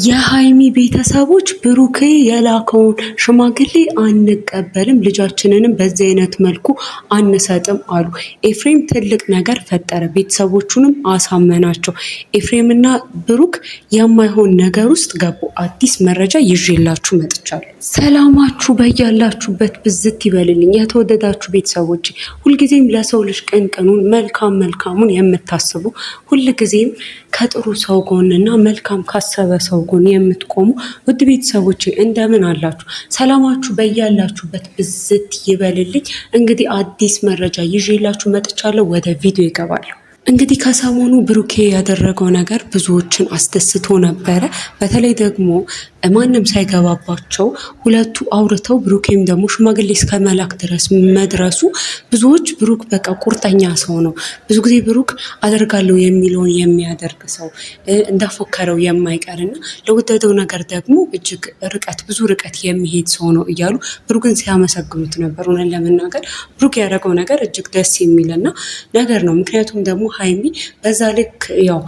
የሃይሚ ቤተሰቦች ብሩኬ የላከውን ሽማግሌ አንቀበልም፣ ልጃችንንም በዚህ አይነት መልኩ አንሰጥም አሉ። ኤፍሬም ትልቅ ነገር ፈጠረ፣ ቤተሰቦቹንም አሳመናቸው። ኤፍሬምና ብሩክ የማይሆን ነገር ውስጥ ገቡ። አዲስ መረጃ ይዤላችሁ መጥቻለሁ። ሰላማችሁ በያላችሁበት ብዝት ይበልልኝ። የተወደዳችሁ ቤተሰቦች ሁልጊዜም ለሰው ልጅ ቅንቅኑን መልካሙን የምታስቡ ሁልጊዜም ከጥሩ ሰው ጎንና መልካም ካሰበ ሰው ጎን የምትቆሙ ውድ ቤተሰቦቼ እንደምን አላችሁ? ሰላማችሁ በያላችሁበት ብዝት ይበልልኝ። እንግዲህ አዲስ መረጃ ይዤላችሁ መጥቻለሁ። ወደ ቪዲዮ ይገባለሁ። እንግዲህ ከሰሞኑ ብሩኬ ያደረገው ነገር ብዙዎችን አስደስቶ ነበረ። በተለይ ደግሞ ማንም ሳይገባባቸው ሁለቱ አውርተው ብሩኬም ደግሞ ሽማግሌ እስከ መላክ ድረስ መድረሱ ብዙዎች ብሩክ በቃ ቁርጠኛ ሰው ነው፣ ብዙ ጊዜ ብሩክ አደርጋለሁ የሚለውን የሚያደርግ ሰው እንዳፎከረው የማይቀርና ለወደደው ነገር ደግሞ እጅግ ብዙ ርቀት የሚሄድ ሰው ነው እያሉ ብሩክን ሲያመሰግኑት ነበር። እውነት ለመናገር ብሩክ ያደረገው ነገር እጅግ ደስ የሚልና ነገር ነው። ምክንያቱም ደግሞ ሃይሚ በዛ ልክ ያው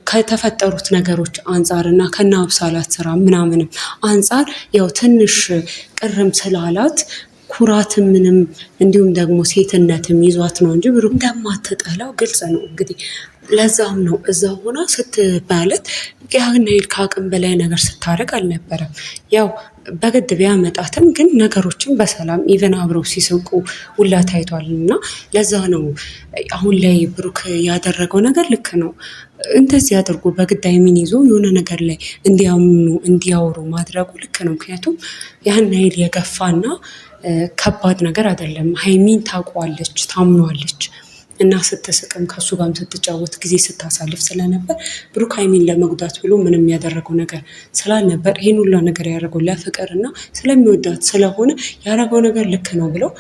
ከተፈጠሩት ነገሮች አንጻር እና ከነ አብሳላት ስራ ምናምንም አንጻር ያው ትንሽ ቅርም ስላላት ኩራትም ምንም እንዲሁም ደግሞ ሴትነትም ይዟት ነው እንጂ ብሩክ እንደማትጠላው ግልጽ ነው። እንግዲህ ለዛም ነው እዛ ሆና ስትባለት ያን ከአቅም በላይ ነገር ስታደርግ አልነበረም። ያው በግድ ቢያመጣትም ግን ነገሮችን በሰላም ኢቨን አብረው ሲስቁ ሁላ ታይቷል። እና ለዛ ነው አሁን ላይ ብሩክ ያደረገው ነገር ልክ ነው። እንደዚህ አድርጎ በግድ ሃይሚን ይዞ የሆነ ነገር ላይ እንዲያምኑ እንዲያወሩ ማድረጉ ልክ ነው። ምክንያቱም ያን ያህል የገፋና ከባድ ነገር አይደለም። ሃይሚን ታውቋለች፣ ታምኗለች እና ስትስቅም ከሱ ጋርም ስትጫወት ጊዜ ስታሳልፍ ስለነበር ብሩክ ሃይሚን ለመጉዳት ብሎ ምንም ያደረገው ነገር ስላልነበር ይህን ሁላ ነገር ያደረገው ለፍቅር እና ስለሚወዳት ስለሆነ ያደረገው ነገር ልክ ነው ብለው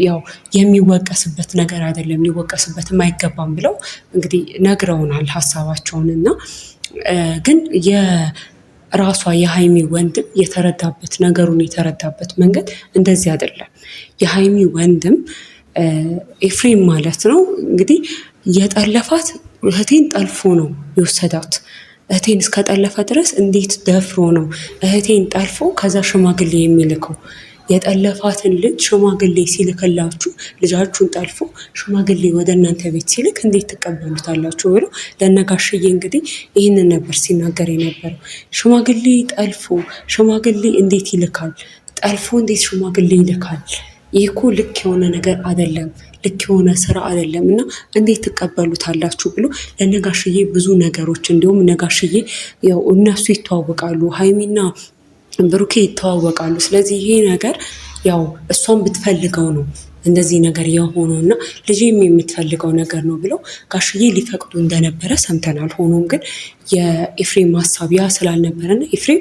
ያው የሚወቀስበት ነገር አይደለም፣ ሊወቀስበትም አይገባም ብለው እንግዲህ ነግረውናል ሀሳባቸውን። እና ግን ራሷ የሃይሚ ወንድም ነገሩን የተረዳበት መንገድ እንደዚህ አይደለም። የሃይሚ ወንድም ኤፍሬም ማለት ነው እንግዲህ የጠለፋት እህቴን ጠልፎ ነው የወሰዳት። እህቴን እስከጠለፈ ድረስ እንዴት ደፍሮ ነው እህቴን ጠልፎ ከዛ ሽማግሌ የሚልከው? የጠለፋትን ልጅ ሽማግሌ ሲልክላችሁ ልጃችሁን ጠልፎ ሽማግሌ ወደ እናንተ ቤት ሲልክ እንዴት ትቀበሉታላችሁ? ብሎ ለነጋሽዬ እንግዲህ ይህንን ነበር ሲናገር የነበረው። ሽማግሌ ጠልፎ ሽማግሌ እንዴት ይልካል? ጠልፎ እንዴት ሽማግሌ ይልካል? ይህ እኮ ልክ የሆነ ነገር አይደለም፣ ልክ የሆነ ስራ አይደለም እና እንዴት ትቀበሉታላችሁ ብሎ ለነጋሽዬ ብዙ ነገሮች እንዲሁም ነጋሽዬ ያው እነሱ ይተዋወቃሉ፣ ሃይሚና ብሩኬ ይተዋወቃሉ። ስለዚህ ይሄ ነገር ያው እሷን ብትፈልገው ነው እንደዚህ ነገር የሆነው እና ልጄም የምትፈልገው ነገር ነው ብለው ጋሽዬ ሊፈቅዱ እንደነበረ ሰምተናል። ሆኖም ግን የኤፍሬም ሀሳብ ያ ስላልነበረና ኤፍሬም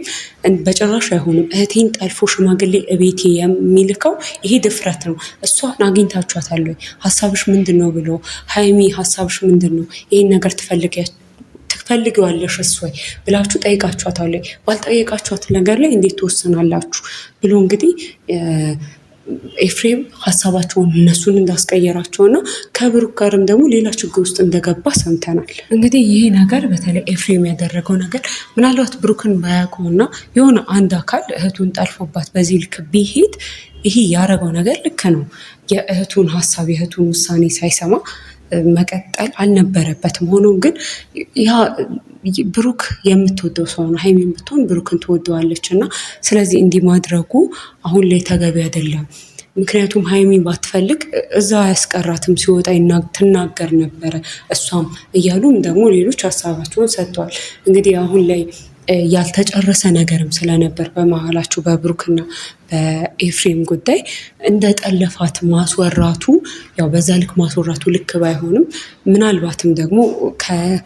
በጭራሽ አይሆንም እህቴን ጠልፎ ሽማግሌ እቤቴ የሚልከው ይሄ ድፍረት ነው። እሷን አግኝታችኋታል ወይ? ሀሳብሽ ምንድን ነው ብሎ ሃይሚ ሀሳብሽ ምንድን ነው? ይህን ነገር ትፈልጊዋለሽ እሱ ወይ ብላችሁ ጠይቃችኋታል ወይ? ባልጠየቃችኋት ነገር ላይ እንዴት ትወስናላችሁ ብሎ እንግዲህ ኤፍሬም ሀሳባቸውን እነሱን እንዳስቀየራቸውና ከብሩክ ጋርም ደግሞ ሌላ ችግር ውስጥ እንደገባ ሰምተናል። እንግዲህ ይህ ነገር በተለይ ኤፍሬም ያደረገው ነገር ምናልባት ብሩክን ባያውቀውና የሆነ አንድ አካል እህቱን ጠልፎባት በዚህ ልክ ቢሄድ ይሄ ያደረገው ነገር ልክ ነው። የእህቱን ሀሳብ የእህቱን ውሳኔ ሳይሰማ መቀጠል አልነበረበትም። ሆኖም ግን ያ ብሩክ የምትወደው ሰው ነው። ሃይሚን ብትሆን ብሩክን ትወደዋለች እና ስለዚህ እንዲህ ማድረጉ አሁን ላይ ተገቢ አይደለም። ምክንያቱም ሃይሚ ባትፈልግ እዛ አያስቀራትም፣ ሲወጣ ትናገር ነበረ እሷም እያሉም ደግሞ ሌሎች ሀሳባቸውን ሰጥተዋል። እንግዲህ አሁን ላይ ያልተጨረሰ ነገርም ስለነበር በመሀላቸው በብሩክና በኤፍሬም ጉዳይ እንደ ጠለፋት ማስወራቱ ያው በዛ ልክ ማስወራቱ ልክ ባይሆንም ምናልባትም ደግሞ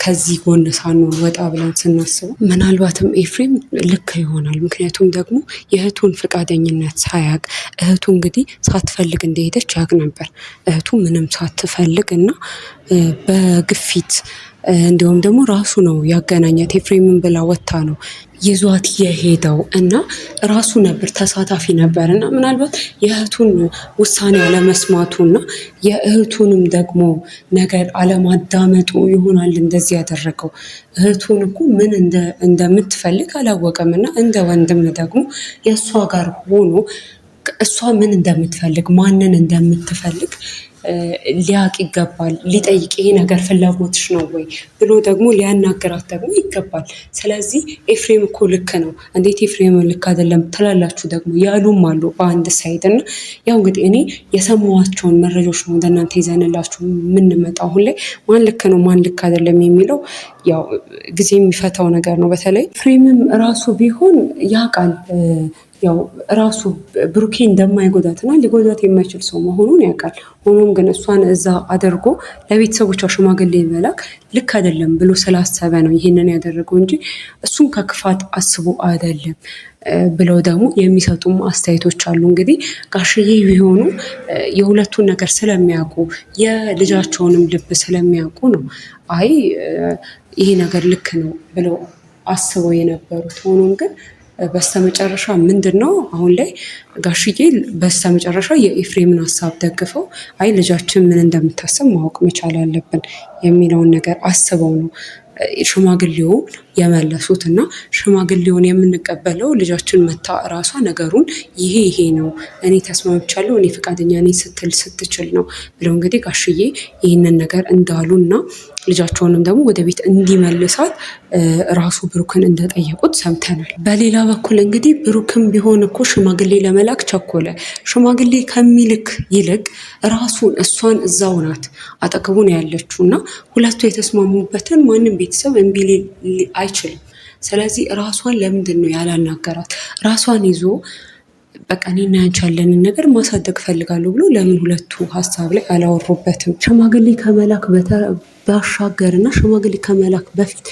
ከዚህ ጎን ሳንሆን ወጣ ብለን ስናስበው ምናልባትም ኤፍሬም ልክ ይሆናል። ምክንያቱም ደግሞ የእህቱን ፈቃደኝነት ሳያቅ እህቱ እንግዲህ ሳትፈልግ እንደሄደች ያቅ ነበር። እህቱ ምንም ሳትፈልግ እና በግፊት እንዲሁም ደግሞ ራሱ ነው ያገናኛት። ኤፍሬምን ብላ ወታ ነው ይዟት የሄደው እና ራሱ ነበር ተሳታፊ ነበር እና ምናልባት የእህቱን ውሳኔ አለመስማቱ እና የእህቱንም ደግሞ ነገር አለማዳመጡ ይሆናል እንደዚህ ያደረገው። እህቱን እኮ ምን እንደምትፈልግ አላወቀም እና እንደ ወንድም ደግሞ የእሷ ጋር ሆኖ እሷ ምን እንደምትፈልግ ማንን እንደምትፈልግ ሊያቅ ይገባል። ሊጠይቅ ይሄ ነገር ፍላጎትሽ ነው ወይ ብሎ ደግሞ ሊያናግራት ደግሞ ይገባል። ስለዚህ ኤፍሬም እኮ ልክ ነው፣ እንዴት ኤፍሬም ልክ አይደለም ትላላችሁ ደግሞ ያሉም አሉ በአንድ ሳይድ እና ያው እንግዲህ እኔ የሰማኋቸውን መረጃዎች ነው ወደ እናንተ ይዘንላችሁ የምንመጣው። አሁን ላይ ማን ልክ ነው ማን ልክ አይደለም የሚለው ያው ጊዜ የሚፈታው ነገር ነው። በተለይ ኤፍሬምም ራሱ ቢሆን ያውቃል ያው ራሱ ብሩኬ እንደማይጎዳትና ሊጎዳት የማይችል ሰው መሆኑን ያውቃል። ሆኖም ግን እሷን እዛ አድርጎ ለቤተሰቦቿ ሽማግሌ መላክ ልክ አይደለም ብሎ ስላሰበ ነው ይህንን ያደረገው እንጂ እሱም ከክፋት አስቦ አይደለም ብለው ደግሞ የሚሰጡም አስተያየቶች አሉ። እንግዲህ ጋሽዬ ቢሆኑ የሁለቱን ነገር ስለሚያውቁ የልጃቸውንም ልብ ስለሚያውቁ ነው አይ ይሄ ነገር ልክ ነው ብለው አስበው የነበሩት። ሆኖም ግን በስተመጨረሻ ምንድን ነው አሁን ላይ ጋሽዬ በስተመጨረሻ የኤፍሬምን ሀሳብ ደግፈው አይ ልጃችን ምን እንደምታስብ ማወቅ መቻል አለብን የሚለውን ነገር አስበው ነው ሽማግሌውን የመለሱት እና ሽማግሌውን የምንቀበለው ልጃችን መታ እራሷ ነገሩን ይሄ ነው እኔ ተስማምቻለሁ እኔ ፈቃደኛ ነኝ ስትችል ነው ብለው እንግዲህ ጋሽዬ ይህንን ነገር እንዳሉ እና ልጃቸውንም ደግሞ ወደ ቤት እንዲመልሳት ራሱ ብሩክን እንደጠየቁት ሰምተናል። በሌላ በኩል እንግዲህ ብሩክም ቢሆን እኮ ሽማግሌ ለመላክ ቸኮለ። ሽማግሌ ከሚልክ ይልቅ ራሱን እሷን እዛው ናት አጠገቡን ያለችው እና ሁለቱ የተስማሙበትን ማንም ቤተሰብ እምቢ አይችልም። ስለዚህ ራሷን ለምንድን ነው ያላናገራት? ራሷን ይዞ በቃ እኔና ያንቺ ያለንን ነገር ማሳደግ ፈልጋለሁ ብሎ ለምን ሁለቱ ሀሳብ ላይ አላወሩበትም? ሽማግሌ ከመላክ ባሻገርና ሽማግሌ ከመላክ በፊት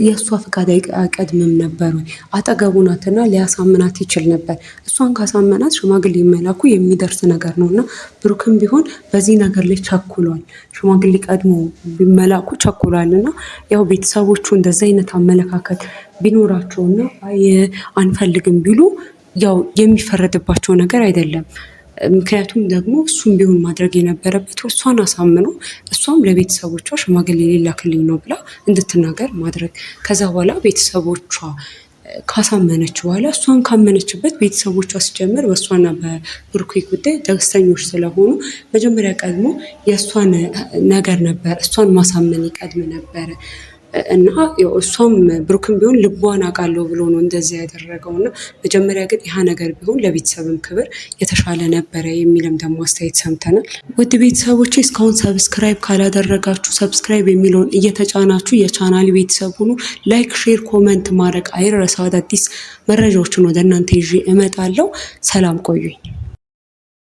የእሷ ፈቃድ አይቀድምም ነበር ወይ? አጠገቡ ናትና ሊያሳምናት ይችል ነበር። እሷን ካሳመናት ሽማግሌ መላኩ የሚደርስ ነገር ነው እና ብሩክም ቢሆን በዚህ ነገር ላይ ቸኩሏል። ሽማግሌ ቀድሞ መላኩ ቸኩሏል እና ያው ቤተሰቦቹ እንደዚ አይነት አመለካከት ቢኖራቸውና አንፈልግም ቢሉ ያው የሚፈረድባቸው ነገር አይደለም። ምክንያቱም ደግሞ እሱም ቢሆን ማድረግ የነበረበት እሷን አሳምኖ እሷም ለቤተሰቦቿ ሽማግሌ ሊላክልኝ ነው ብላ እንድትናገር ማድረግ። ከዛ በኋላ ቤተሰቦቿ ካሳመነች በኋላ እሷን ካመነችበት ቤተሰቦቿ ሲጀምር በእሷና በብሩኬ ጉዳይ ደስተኞች ስለሆኑ መጀመሪያ ቀድሞ የእሷን ነገር ነበር እሷን ማሳመን ይቀድም ነበረ እና እሷም ብሩክም ቢሆን ልቧን አውቃለሁ ብሎ ነው እንደዚያ ያደረገው እና መጀመሪያ ግን ይህ ነገር ቢሆን ለቤተሰብም ክብር የተሻለ ነበረ የሚልም ደግሞ አስተያየት ሰምተናል። ውድ ቤተሰቦች እስካሁን ሰብስክራይብ ካላደረጋችሁ ሰብስክራይብ የሚለውን እየተጫናችሁ የቻናል ቤተሰብ ሁኑ። ላይክ፣ ሼር፣ ኮመንት ማድረግ አይረሳ። አዳዲስ መረጃዎችን ወደ እናንተ ይዤ እመጣለሁ። ሰላም ቆዩኝ።